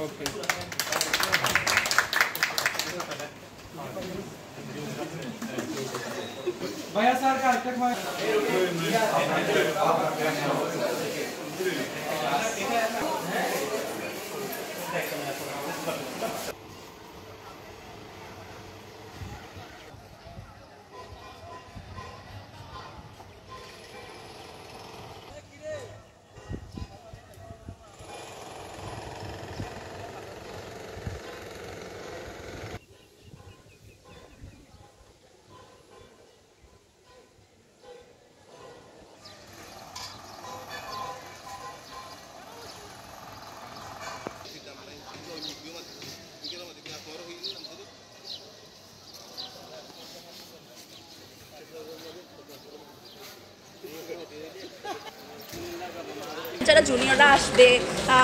Okay. भैया sir का तक যারা জুনিয়ররা আসবে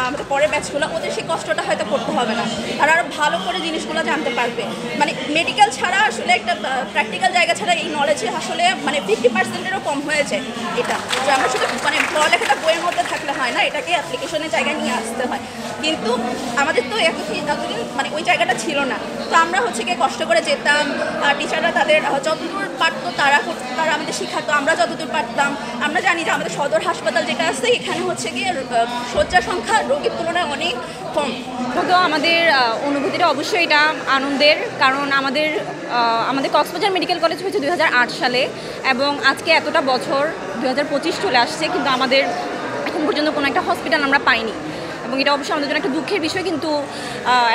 আমাদের পরের ব্যাচগুলো ওদের সেই কষ্টটা হয়তো করতে হবে না আর আরও ভালো করে জিনিসগুলো জানতে পারবে মানে মেডিকেল ছাড়া আসলে একটা প্র্যাকটিক্যাল জায়গা ছাড়া এই নলেজে আসলে মানে 50%-এরও কম হয়েছে এটা যে আমরা শুধু মানে পড়ালেখাটা বইয়ের মধ্যে থাকলে হয় না এটাকে অ্যাপ্লিকেশনের জায়গায় নিয়ে আসতে হয় কিন্তু আমাদের তো এতদিন মানে ওই জায়গাটা ছিল না তো আমরা হচ্ছে গিয়ে কষ্ট করে যেতাম টিচাররা তাদের যতদূর পারতো তারা আমাদের শেখাতো আমরা যতদূর পারতাম আমরা জানি যে আমাদের সদর হাসপাতাল যেটা আছে এখানে হচ্ছে গিয়ে শয্যা সংখ্যা রোগীর তুলনায় অনেক কম। তো আমাদের অনুভূতিটা অবশ্যই এটা আনন্দের কারণ আমাদের কক্সবাজার মেডিকেল কলেজ হয়েছে 2008 সালে এবং আজকে এতটা বছর 2025 চলে আসছে কিন্তু আমাদের এখন পর্যন্ত কোনো একটা হসপিটাল আমরা পাইনি এবং এটা অবশ্যই আমাদের জন্য একটা দুঃখের বিষয় কিন্তু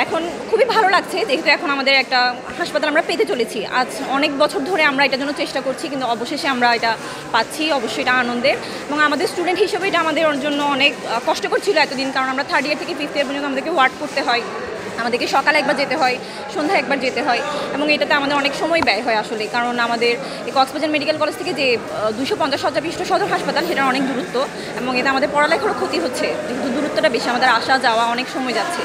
এখন খুবই ভালো লাগছে যেহেতু এখন আমাদের একটা হাসপাতাল আমরা পেতে চলেছি আজ অনেক বছর ধরে আমরা এটার জন্য চেষ্টা করছি কিন্তু অবশেষে আমরা এটা পাচ্ছি অবশ্যই এটা আনন্দের এবং আমাদের স্টুডেন্ট হিসেবে এটা আমাদের জন্য অনেক কষ্টকর ছিল এতদিন কারণ আমরা 3rd ইয়ার থেকে 5th ইয়ার পর্যন্ত আমাদেরকে ওয়ার্ক করতে হয় আমাদেরকে সকালে একবার যেতে হয় সন্ধ্যায় একবার যেতে হয় এবং এটাতে আমাদের অনেক সময় ব্যয় হয় আসলে কারণ আমাদের এই কক্সবাজার মেডিকেল কলেজ থেকে যে 250 শয্যা বিশিষ্ট সদর হাসপাতাল সেটার অনেক দূরত্ব এবং এতে আমাদের পড়ালেখারও ক্ষতি হচ্ছে যেহেতু দূরত্বটা বেশি আমাদের আসা যাওয়া অনেক সময় যাচ্ছে।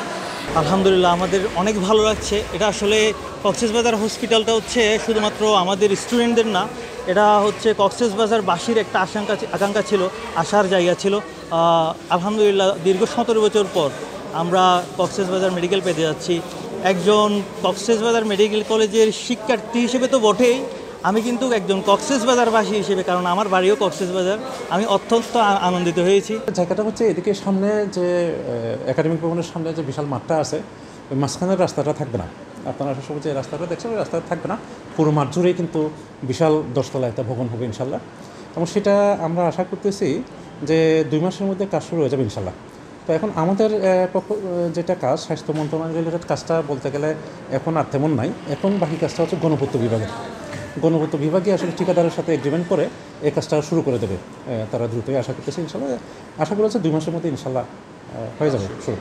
আলহামদুলিল্লাহ আমাদের অনেক ভালো লাগছে এটা আসলে কক্সবাজার হসপিটালটা হচ্ছে শুধুমাত্র আমাদের স্টুডেন্টদের না এটা হচ্ছে কক্সবাজারবাসীর একটা আকাঙ্ক্ষা ছিল আসার জায়গা ছিল আলহামদুলিল্লাহ দীর্ঘ 17 বছর পর আমরা কক্সবাজার মেডিকেল পেতে যাচ্ছি একজন কক্সবাজার মেডিকেল কলেজের শিক্ষার্থী হিসেবে তো বটেই আমি কিন্তু একজন কক্সবাজারবাসী হিসেবে কারণ আমার বাড়িও কক্সবাজার আমি অত্যন্ত আনন্দিত হয়েছি। জায়গাটা হচ্ছে এদিকে সামনে যে একাডেমিক ভবনের সামনে যে বিশাল মাঠটা আছে ওই মাঝখানের রাস্তাটা থাকবে না আপনারা আসার সময় যে রাস্তাটা দেখছেন ওই রাস্তাটা থাকবে না পুরো মাঠ জুড়েই কিন্তু বিশাল 10তলা একটা ভবন হবে ইনশাল্লাহ এবং সেটা আমরা আশা করতেছি যে 2 মাসের মধ্যে কাজ শুরু হয়ে যাবে ইনশাল্লাহ। তো এখন আমাদের যেটা কাজ স্বাস্থ্য মন্ত্রণালয়ের কাজটা বলতে গেলে এখন আর তেমন নাই এখন বাকি কাজটা হচ্ছে গণপূর্ত বিভাগে আসলে ঠিকাদারের সাথে এগ্রিমেন্ট করে এই কাজটা শুরু করে দেবে তারা দ্রুতই আশা করতেছে ইনশাল্লাহ আশা করা হচ্ছে 2 মাসের মধ্যে ইনশাল্লাহ হয়ে যাবে শুরু।